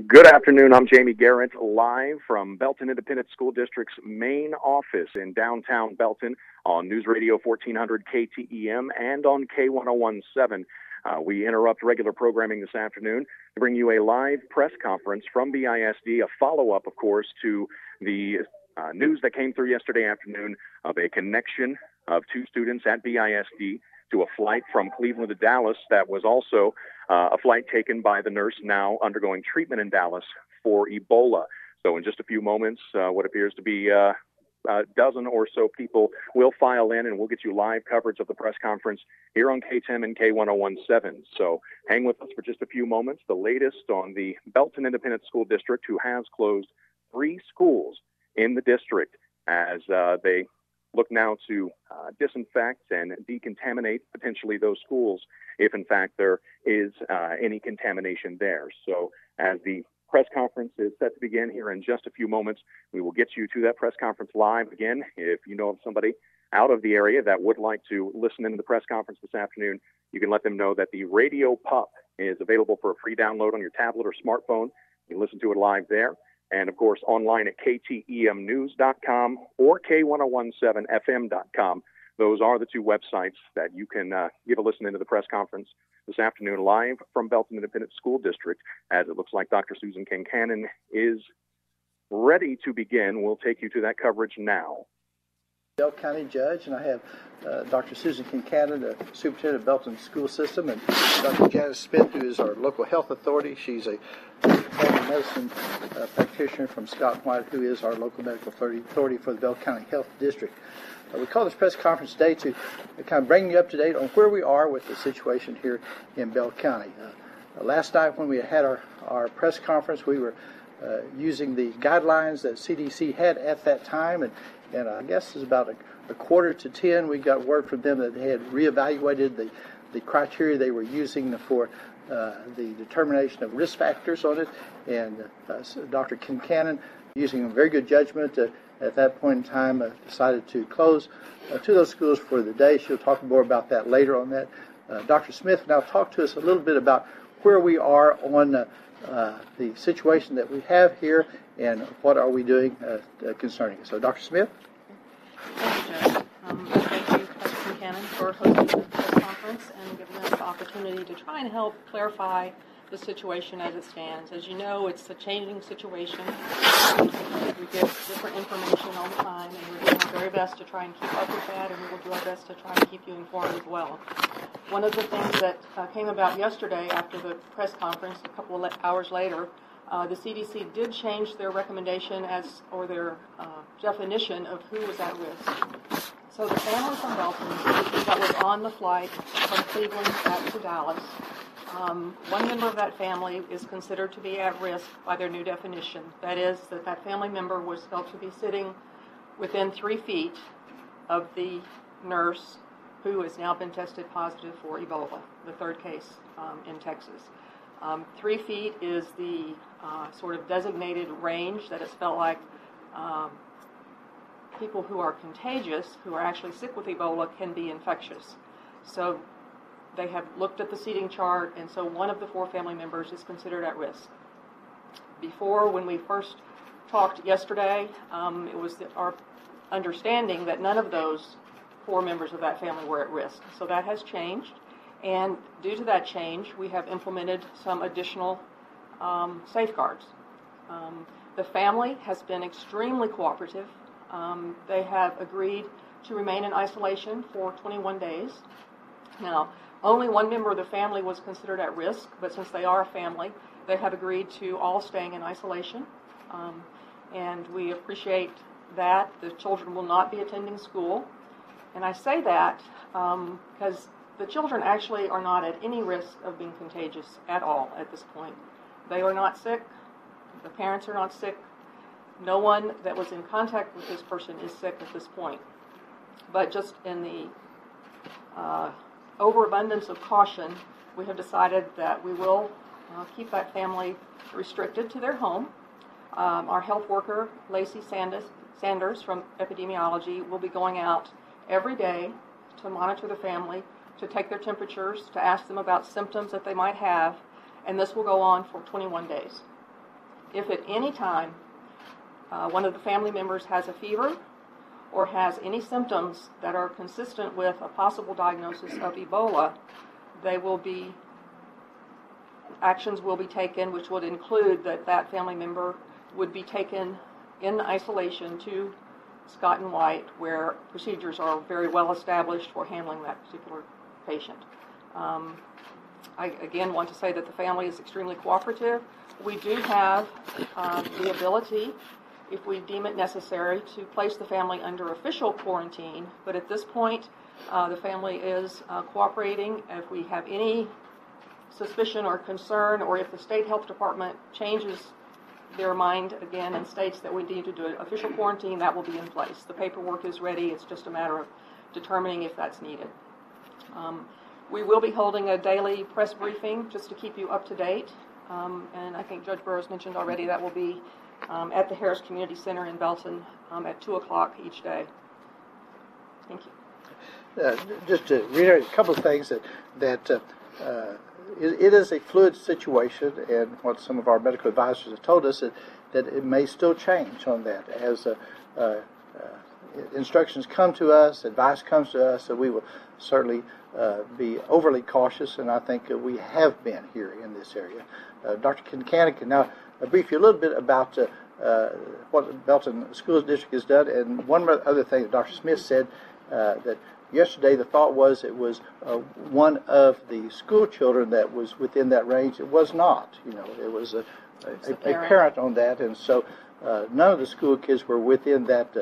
Good afternoon. I'm Jamie Garrett, live from Belton Independent School District's main office in downtown Belton on News Radio 1400 KTEM and on K1017. We interrupt regular programming this afternoon to bring you a live press conference from BISD, a follow-up, of course, to the news that came through yesterday afternoon of a connection of two students at BISD to a flight from Cleveland to Dallas that was also a flight taken by the nurse now undergoing treatment in Dallas for Ebola. So in just a few moments, what appears to be a dozen or so people will file in, and we'll get you live coverage of the press conference here on K10 and K1017. So hang with us for just a few moments. The latest on the Belton Independent School District, who has closed 3 schools in the district as they look now to disinfect and decontaminate potentially those schools if, in fact, there is any contamination there. So as the press conference is set to begin here in just a few moments, we will get you to that press conference live again. If you know of somebody out of the area that would like to listen into the press conference this afternoon, you can let them know that the Radio Pup is available for a free download on your tablet or smartphone. You can listen to it live there. And, of course, online at KTEMnews.com or K1017FM.com. Those are the 2 websites that you can give a listen into the press conference this afternoon live from Belton Independent School District, as it looks like Dr. Susan Kincannon is ready to begin. We'll take you to that coverage now. Belton County Judge, and I have Dr. Susan Kincannon, the Superintendent of Belton School System, and Dr. Janice Smith, who is our local health authority. She's a family medicine practitioner from Scott White, who is our local medical authority for the Belton County Health District. We call this press conference today to kind of bring you up to date on where we are with the situation here in Belton County. Last night when we had our press conference, we were using the guidelines that CDC had at that time, and I guess it was about a quarter to 10, we got word from them that they had reevaluated the criteria they were using for the determination of risk factors on it, and Dr. Kincannon, using a very good judgment at that point in time, decided to close 2 of those schools for the day. She'll talk more about that later on that. Dr. Smith now talk to us a little bit about where we are on the situation that we have here and what are we doing concerning it. So, Dr. Smith? Thank you, Judge. Thank you, Dr. Kincannon, for hosting the press conference and giving us the opportunity to try and help clarify the situation as it stands. As you know, it's a changing situation. We get different information all the time, and we're doing our very best to try and keep up with that, and we will do our best to try and keep you informed as well. One of the things that came about yesterday after the press conference, a couple of hours later, the CDC did change their recommendation or their definition of who was at risk. So the family from Belton that was on the flight from Cleveland back to Dallas, one member of that family is considered to be at risk by their new definition. That is, that family member was felt to be sitting within 3 feet of the nurse who has now been tested positive for Ebola, the 3rd case in Texas. 3 feet is the sort of designated range that it's felt like people who are contagious, who are actually sick with Ebola, can be infectious. So they have looked at the seating chart, and so one of the 4 family members is considered at risk. Before, when we first talked yesterday, it was our understanding that none of those 4 members of that family were at risk. So that has changed, and due to that change, we have implemented some additional safeguards. The family has been extremely cooperative. They have agreed to remain in isolation for 21 days. Now, only one member of the family was considered at risk, but since they are a family, they have agreed to all staying in isolation, and we appreciate that. The children will not be attending school, and I say that because the children actually are not at any risk of being contagious at all at this point. They are not sick. The parents are not sick. No one that was in contact with this person is sick at this point. But just in the overabundance of caution, we have decided that we will keep that family restricted to their home. Our health worker, Lacey Sanders from epidemiology, will be going out every day to monitor the family, to take their temperatures, to ask them about symptoms that they might have, and this will go on for 21 days. If at any time one of the family members has a fever or has any symptoms that are consistent with a possible diagnosis of Ebola, actions will be taken, which would include that family member would be taken in isolation to Scott and White, where procedures are very well established for handling that particular patient. I again want to say that the family is extremely cooperative. We do have the ability, if we deem it necessary, to place the family under official quarantine, but at this point the family is cooperating. If we have any suspicion or concern, or if the state health department changes their mind again and states that we need to do an official quarantine, that will be in place. The paperwork is ready. It's just a matter of determining if that's needed. We will be holding a daily press briefing just to keep you up to date. And I think Judge Burroughs mentioned already that will be at the Harris Community Center in Belton at 2 o'clock each day. Thank you. Just to reiterate a couple of things that it is a fluid situation, and what some of our medical advisors have told us that it may still change on that as instructions come to us, advice comes to us, so we will certainly be overly cautious, and I think we have been here in this area. Dr. Kincannon can now brief you a little bit about what the Belton School District has done, and one other thing that Dr. Smith said, that yesterday the thought was it was one of the school children that was within that range. It was not. It was a parent on that, and so none of the school kids were within that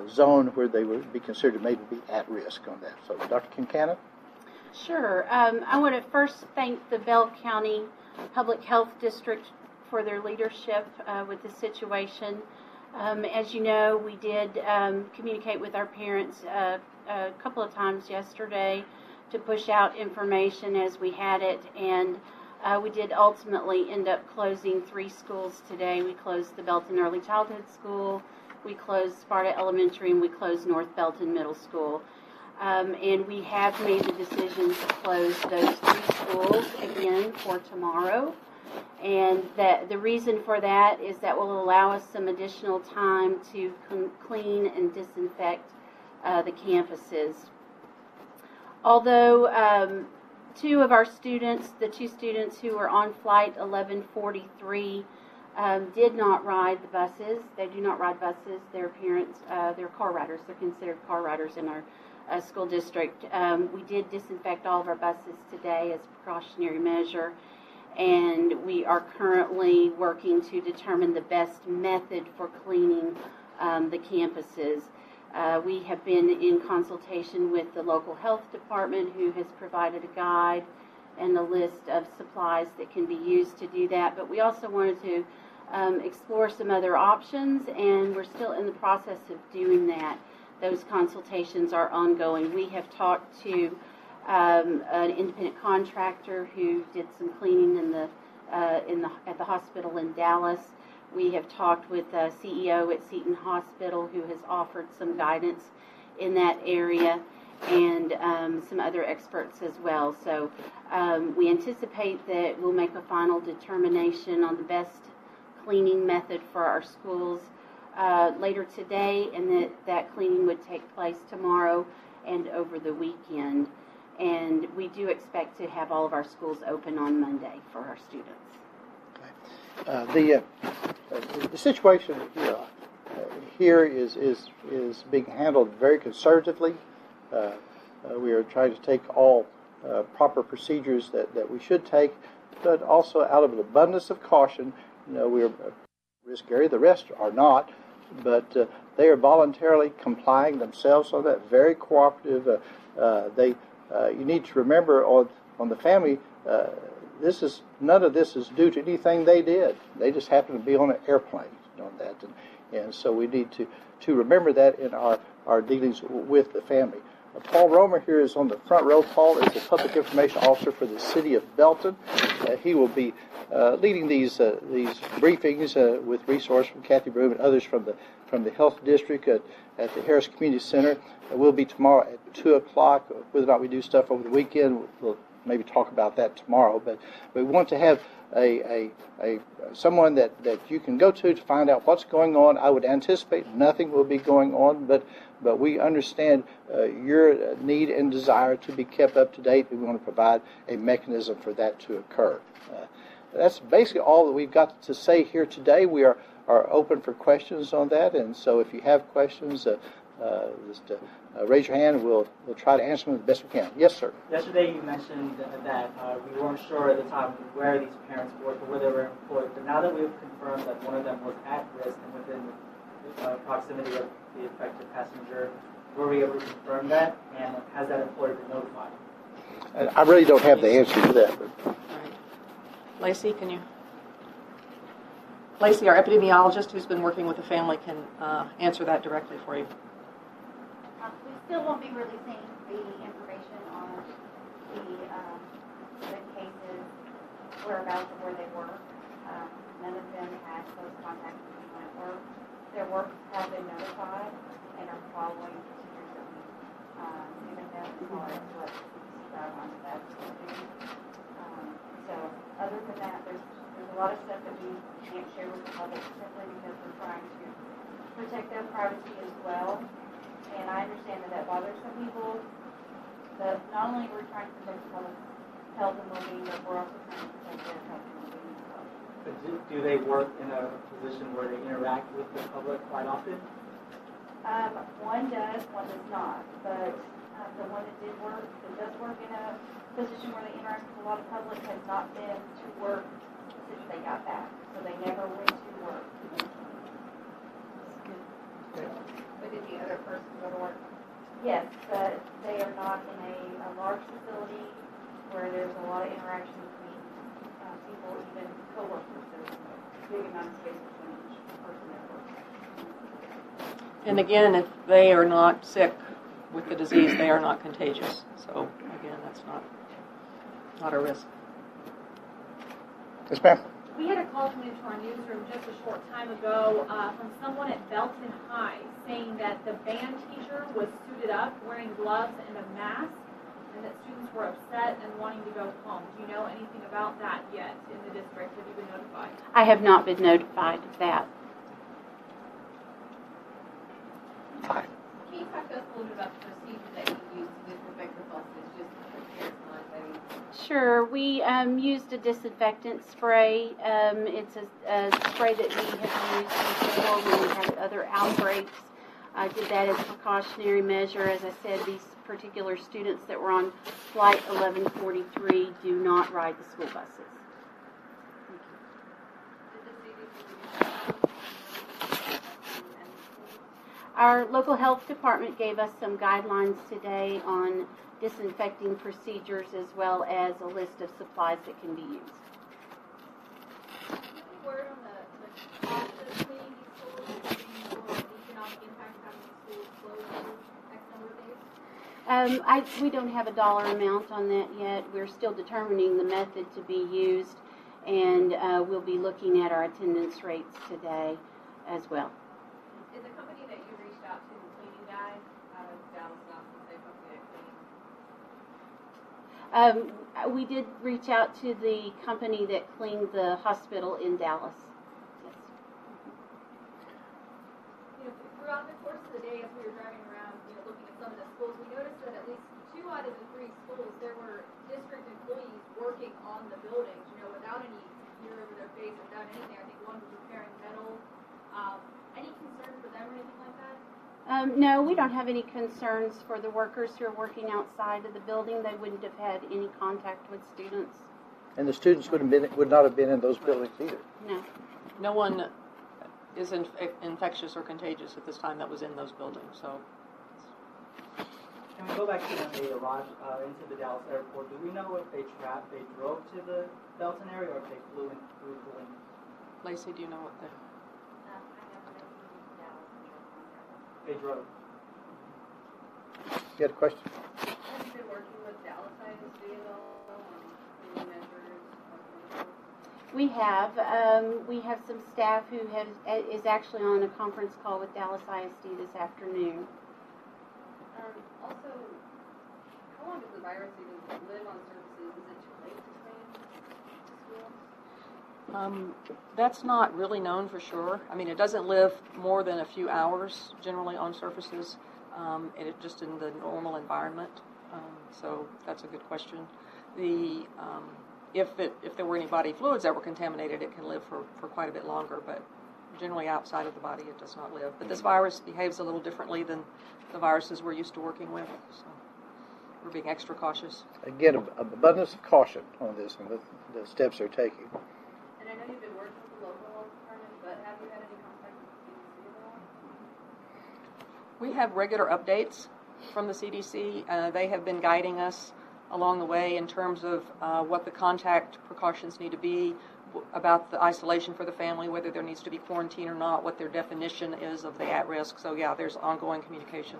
zone where they would be considered maybe be at risk on that. So, Dr. Kincannon? Sure. I want to first thank the Bell County Public Health District for their leadership with the situation. As you know, we did communicate with our parents a couple of times yesterday to push out information as we had it, and we did ultimately end up closing 3 schools today. We closed the Belton Early Childhood School, we closed Sparta Elementary, and we closed North Belton Middle School. And we have made the decision to close those 3 schools again for tomorrow. And the reason for that is that will allow us some additional time to clean and disinfect the campuses. Although 2 of our students, the 2 students who were on flight 1143, did not ride the buses. They do not ride buses. Their parents, they're car riders. They're considered car riders in our school district. We did disinfect all of our buses today as a precautionary measure, and we are currently working to determine the best method for cleaning the campuses. We have been in consultation with the local health department, who has provided a guide and a list of supplies that can be used to do that. But we also wanted to explore some other options, and we're still in the process of doing that. Those consultations are ongoing. We have talked to an independent contractor who did some cleaning at the hospital in Dallas. We have talked with a CEO at Seton Hospital who has offered some guidance in that area, and some other experts as well. So we anticipate that we'll make a final determination on the best cleaning method for our schools later today, and that cleaning would take place tomorrow and over the weekend. And we do expect to have all of our schools open on Monday for our students. The situation here is being handled very conservatively. We are trying to take all proper procedures that we should take, but also out of an abundance of caution. We are risk area. The rest are not, but they are voluntarily complying themselves on that. Very cooperative. You need to remember on the family. None of this is due to anything they did. They just happened to be on an airplane on that, and so we need to remember that in our dealings with the family. Paul Romer here is on the front row. Paul is the Public Information Officer for the City of Belton. He will be leading these briefings with resource from Kathy Broom and others from the Health District at the Harris Community Center. We'll be tomorrow at 2 o'clock. Whether or not we do stuff over the weekend, we'll maybe talk about that tomorrow. But we want to have someone that you can go to find out what's going on. I would anticipate nothing will be going on, but we understand your need and desire to be kept up to date. We want to provide a mechanism for that to occur. That's basically all that we've got to say here today. We are open for questions on that, and so if you have questions, just raise your hand and we'll try to answer them the best we can. Yes, sir. Yesterday you mentioned that we weren't sure at the time where these parents worked or where they were employed, but now that we've confirmed that one of them was at risk and within proximity of the affected passenger, were we able to confirm that, and has that employer been notified? I really don't have the answer to that. But. Lacey, can you? Lacey, our epidemiologist who's been working with the family, can answer that directly for you. We still won't be releasing the information on the cases, whereabouts of where they work. None of them had close contact with anyone at work. Their work have been notified and are following procedures that we've given them as far as what subscribe on that. So other than that, there's a lot of stuff that we can't share with the public simply because we're trying to protect their privacy as well. And I understand that bothers some people, but not only we're trying to protect the public's health and well-being, but we're also trying to protect their health and well-being as well. But do they work in a position where they interact with the public quite often? One does, one does not. But the one that does work in a position where they interact with a lot of public has not been to work since they got back. So they never went to work. But did the other person go to work? Yes, but they are not in a large facility where there's a lot of interaction between people, even co-workers. There's a big amount of space between each person that works. And again, if they are not sick with the disease, they are not contagious. So again, that's not a risk. Yes, ma'am. We had a call come into our newsroom just a short time ago from someone at Belton High saying that the band teacher was suited up, wearing gloves and a mask, and that students were upset and wanting to go home. Do you know anything about that yet in the district? Have you been notified? I have not been notified of that. Hi. Can you talk to us a little bit about the procedure that you use to disinfect the buses, just for parents not? Sure. We used a disinfectant spray. It's a spray that we have used before when we had other outbreaks. I did that as a precautionary measure. As I said, these particular students that were on Flight 1143 do not ride the school buses. Our local health department gave us some guidelines today on disinfecting procedures as well as a list of supplies that can be used. Any word on the cost of cleaning these schools or the economic impact of having these schools closed for X number of days? We don't have a dollar amount on that yet. We're still determining the method to be used, and we'll be looking at our attendance rates today as well. Is the company that you reached out to, the cleaning guys out of Dallas, the same company that cleans? We did reach out to the company that cleaned the hospital in Dallas. Yes. Throughout the course of the day, as we were driving around, looking at some of the schools, we noticed that at least 2 out of the 3 schools, there were district employees working on the buildings, without any gear over their face, without anything. I think one was repairing metal. Any concern for them or anything like that? No, we don't have any concerns for the workers who are working outside of the building. They wouldn't have had any contact with students. And the students would not have been in those buildings either. No. No one is infectious or contagious at this time that was in those buildings. So. Can we go back to when they arrived into the Dallas airport? Do we know if they drove to the Belton area or if they flew in through Cleveland? Lacey, do you know what the... They drove. You had a question? Have you been working with Dallas ISD at all on cleaning measures? We have some staff who is actually on a conference call with Dallas ISD this afternoon. Also, how long does the virus even live on surfaces That's not really known for sure. I mean, it doesn't live more than a few hours generally on surfaces, and it just in the normal environment. So that's a good question. If there were any body fluids that were contaminated, it can live for quite a bit longer, but generally outside of the body it does not live. But this virus behaves a little differently than the viruses we're used to working with, so we're being extra cautious. Again, abundance of caution on this and the steps they're taking. And I know you've been working with the local health department, but have you had any contact with the CDC at all? We have regular updates from the CDC. They have been guiding us along the way in terms of what the contact precautions need to be, about the isolation for the family, whether there needs to be quarantine or not, what their definition is of the at-risk. So yeah, there's ongoing communication.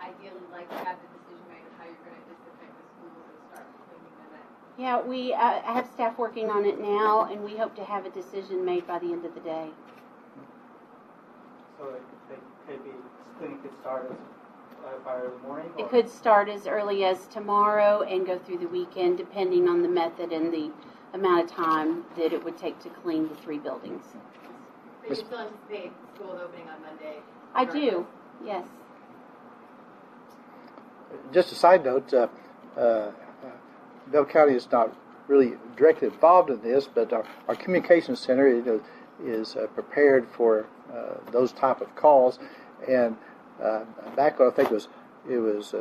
Ideally like to have the decision made of how you're going to disinfect the schools and start cleaning them up. Yeah, we have staff working on it now, and we hope to have a decision made by the end of the day. So clinic could start as by early morning? Or? It could start as early as tomorrow and go through the weekend, depending on the method and the amount of time that it would take to clean the 3 buildings. But you still anticipate schools opening on Monday? I do, yes. Just a side note, Bell County is not really directly involved in this, but our communications center is prepared for those type of calls. And back on, I think it was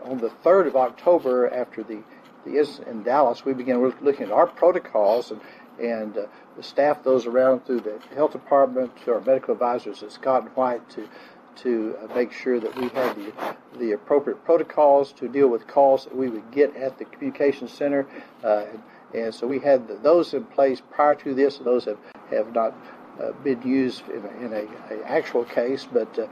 on the 3rd of October, after the incident in Dallas, we began looking at our protocols and the staff those around through the health department to our medical advisors at Scott and White to make sure that we had the appropriate protocols to deal with calls that we would get at the communications center. And so we had those in place prior to this. Those have not been used in a actual case, but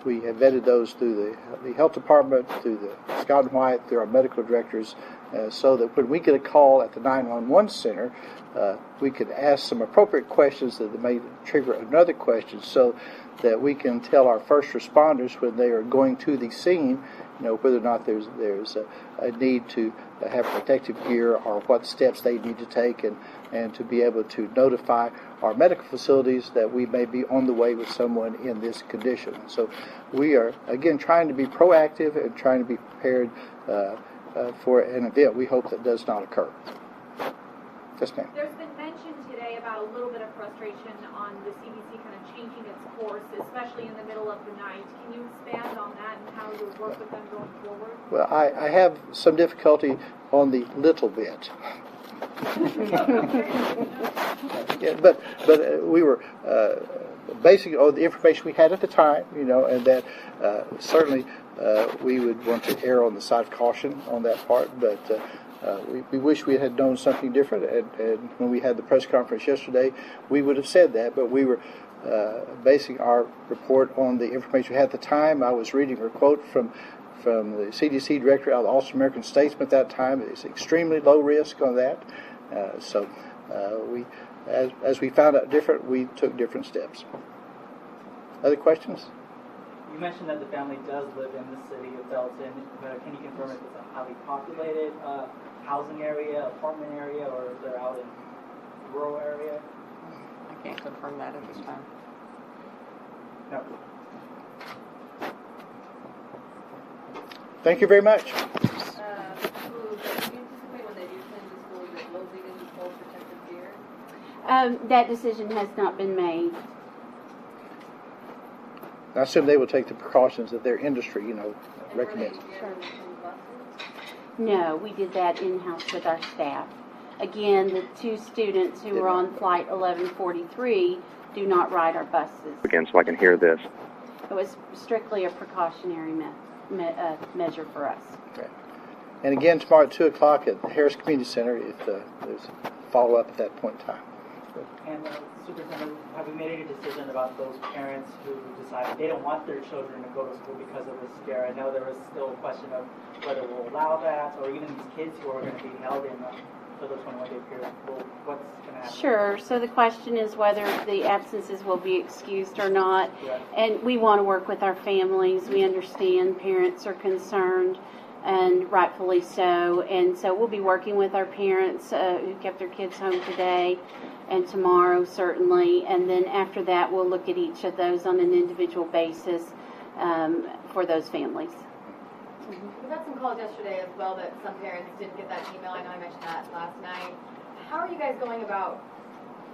we have vetted those through the health department, through the Scott and White, through our medical directors, so that when we get a call at the 911 center, we could ask some appropriate questions that may trigger another question, so that we can tell our first responders when they are going to the scene, whether or not there's a need to have protective gear or what steps they need to take, and to be able to notify our medical facilities that we may be on the way with someone in this condition. So we are, again, trying to be proactive and trying to be prepared for an event we hope that does not occur. Yes, ma'am. There's been mention today about a little bit of frustration on the CDC kind of changing its course, especially in the middle of the night. Can you expand on that and how you'll work with them going forward? Well, I have some difficulty on the little bit. Yeah, but we were basing on the information we had at the time, and that certainly we would want to err on the side of caution on that part, but we wish we had known something different, and when we had the press conference yesterday, we would have said that, but we were basing our report on the information we had at the time. I was reading a quote from the CDC director out of the All American Statesman at that time. It's extremely low risk on that. So we, as we found out different, we took different steps. Other questions? You mentioned that the family does live in the city of Belton. Can you confirm if it's a highly populated housing area, apartment area, or if they're out in a rural area? I can't confirm that at this time. No. Thank you very much. Do you anticipate when they do clean the schools that will be in full protective gear? That decision has not been made. I assume they will take the precautions that their industry, recommends. No, we did that in-house with our staff. Again, the 2 students who were on flight 1143 do not ride our buses. Again, so I can hear this. It was strictly a precautionary measure for us. Okay. And again, tomorrow at 2 o'clock at the Harris Community Center, if there's follow-up at that point in time. And Superintendent, have we made any decision about those parents who decide they don't want their children to go to school because of the scare? I know there was still a question of whether we'll allow that, or even these kids who are going to be held in for the 21-day period? What's going to happen? Sure. So the question is whether the absences will be excused or not. Right. And we want to work with our families. We understand parents are concerned, and rightfully so. And so we'll be working with our parents who kept their kids home today and tomorrow, certainly. And then after that, we'll look at each of those on an individual basis for those families. We got some calls yesterday as well that some parents didn't get that email. I know I mentioned that last night. How are you guys going about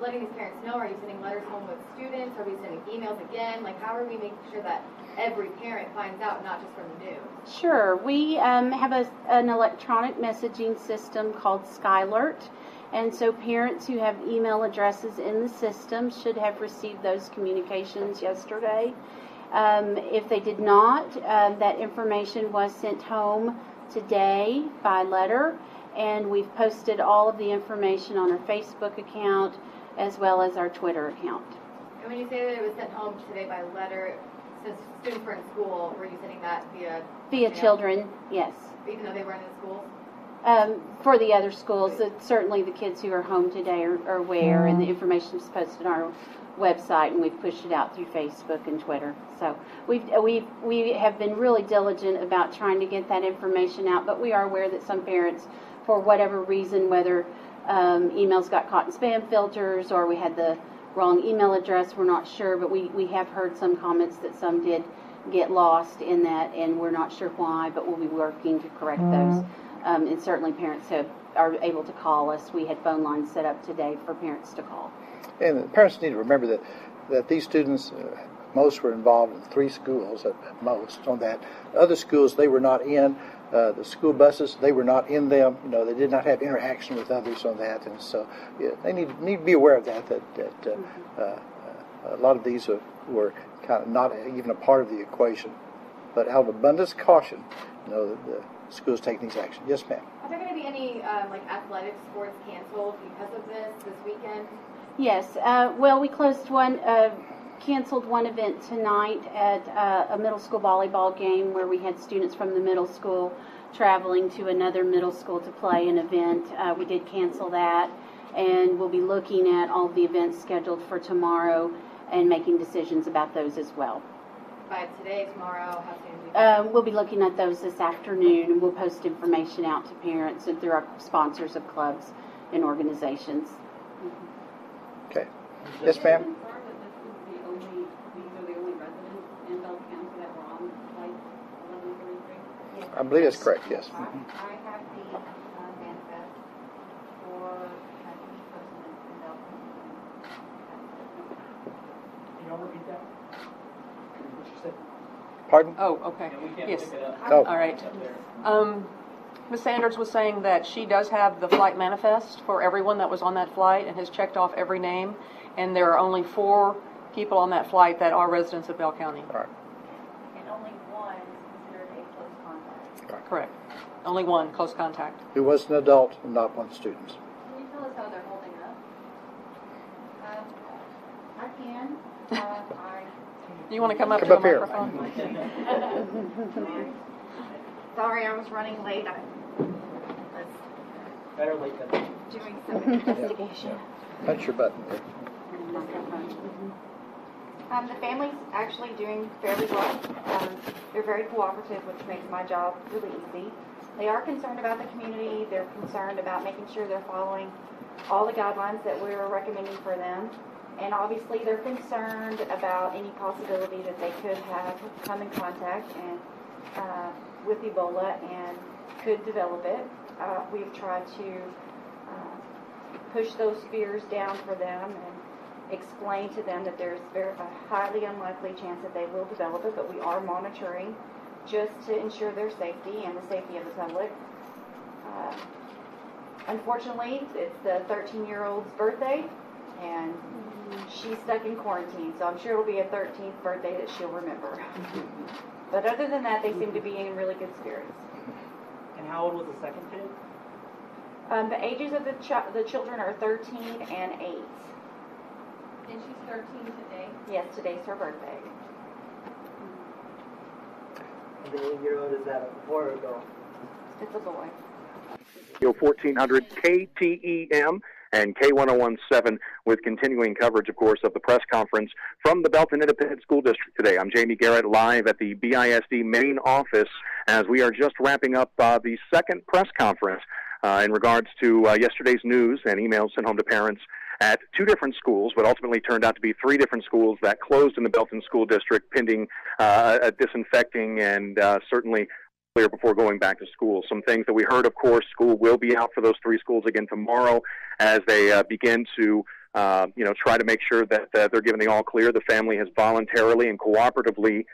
letting these parents know? Are you sending letters home with students? Are we sending emails again? Like, how are we making sure that every parent finds out, not just from the news? Sure. We have an electronic messaging system called Skylert. And so parents who have email addresses in the system should have received those communications yesterday. If they did not, that information was sent home today by letter, and we've posted all of the information on our Facebook account as well as our Twitter account. And when you say that it was sent home today by letter, since students were in school, were you sending that via Via children, yes. even though they weren't in schools? For the other schools, certainly the kids who are home today are aware, and the information is posted on our website, and we've pushed it out through Facebook and Twitter. So we have been really diligent about trying to get that information out, but we are aware that some parents, for whatever reason, whether emails got caught in spam filters or we had the wrong email address, we're not sure, but we have heard some comments that some did get lost in that, and we're not sure why, but we'll be working to correct those. And certainly parents are able to call us. We had phone lines set up today for parents to call. And the parents need to remember that these students, most were involved in 3 schools at most on that. Other schools, they were not in. The school buses, they were not in them. They did not have interaction with others on that. And so they need to be aware of that a lot of these were kind of not even a part of the equation. But out of abundance of caution, the schools taking these actions. Yes, ma'am. Are there going to be any athletic sports canceled because of this weekend? Yes. We canceled one event tonight at a middle school volleyball game where we had students from the middle school traveling to another middle school to play an event. We did cancel that, and we'll be looking at all the events scheduled for tomorrow and making decisions about those as well. By today, tomorrow, how soon? We'll be looking at those this afternoon, and we'll post information out to parents and through our sponsors of clubs and organizations. Okay. Yes, ma'am. These are the only residents in Belton County that were on flight 1133? I believe that's correct, yes. I have the manifest for each person in Belton. Can you all repeat that? What you said? Pardon? Oh, okay. Yeah, we can't Yes. pick it up. Oh. All right. Up there. Ms. Sanders was saying that she does have the flight manifest for everyone that was on that flight and has checked off every name, and there are only 4 people on that flight that are residents of Bell County. All right. And only one is considered a close contact. Correct. Only one close contact. Who was an adult and not one student. Can you tell us how they're holding up? I can. You want to come up Come to up the here. microphone? Sorry, I was running late. I was Better late than never. doing some investigation. Punch your button there. The family's actually doing fairly well. They're very cooperative, which makes my job really easy. They are concerned about the community. They're concerned about making sure they're following all the guidelines that we're recommending for them. And obviously they're concerned about any possibility that they could have come in contact with Ebola and could develop it. We've tried to push those fears down for them and explain to them that there's a highly unlikely chance that they will develop it, but we are monitoring just to ensure their safety and the safety of the public. Unfortunately, it's the 13-year-old's birthday, and she's stuck in quarantine, so I'm sure it'll be a 13th birthday that she'll remember. But other than that, they seem to be in really good spirits. And how old was the second kid? The ages of the children are 13 and 8. And she's 13 today. Yes, today's her birthday. And the 8-year-old, is that a boy or a girl? It's a boy. 1400 KTEM and K1017 with continuing coverage, of course, of the press conference from the Belton Independent School District today. I'm Jamie Garrett, live at the BISD main office as we are just wrapping up the second press conference in regards to yesterday's news and emails sent home to parents at two different schools, but ultimately turned out to be three different schools that closed in the Belton School District pending disinfecting and certainly clear before going back to school. Some things that we heard, of course, school will be out for those three schools again tomorrow as they begin to try to make sure that they're given the all clear. The family has voluntarily and cooperatively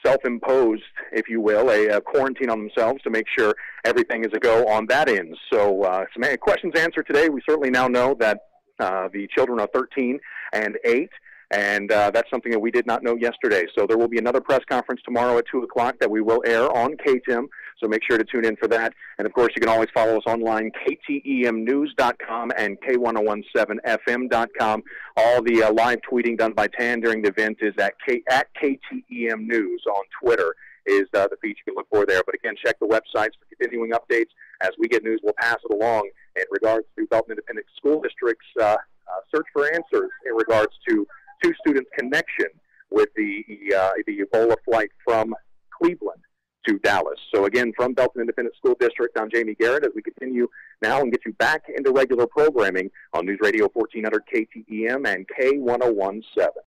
self-imposed, if you will, a quarantine on themselves to make sure everything is a go on that end. So some questions answered today. We certainly now know that the children are 13 and 8. And that's something that we did not know yesterday. So there will be another press conference tomorrow at 2 o'clock that we will air on KTEM. So make sure to tune in for that. And, of course, you can always follow us online, ktemnews.com and K1017fm.com. All the live tweeting done by Tan during the event is at KTEM News on Twitter is the feed you can look for there. But, again, check the websites for continuing updates. As we get news, we'll pass it along in regards to Belton Independent School District's search for answers in regards to two students' connection with the Ebola flight from Cleveland to Dallas. So again, from Belton Independent School District, I'm Jamie Garrett as we continue now and get you back into regular programming on News Radio 1400 KTEM and K1017.